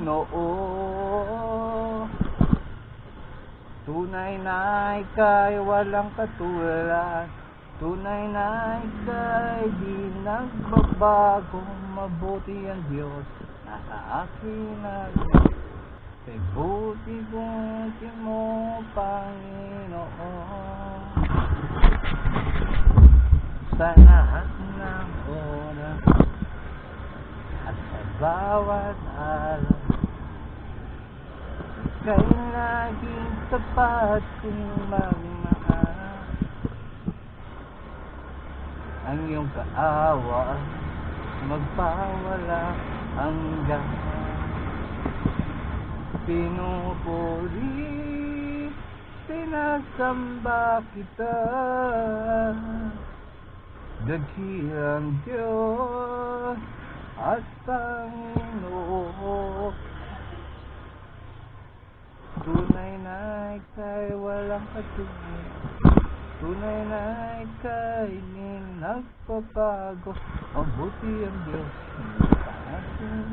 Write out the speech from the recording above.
Panginoon. Tunay na ika'y walang katulad, tunay na ika'y di nagbabago. Mabuti ang Diyos na sa akin nagmahal. Kay buti-buti mo, Panginoon. Sa lahat ng oras at sa bawat araw, kay laging tapat kong magmahal. Ang iyong kaawa magpawala hanggang pinupuri, sinasamba kita. Dakilang Diyos at Panginoon. Tunay na ika'y walang katulad, tunay na ika'y di nagpapago. Mabuti ang Diyos sa akin.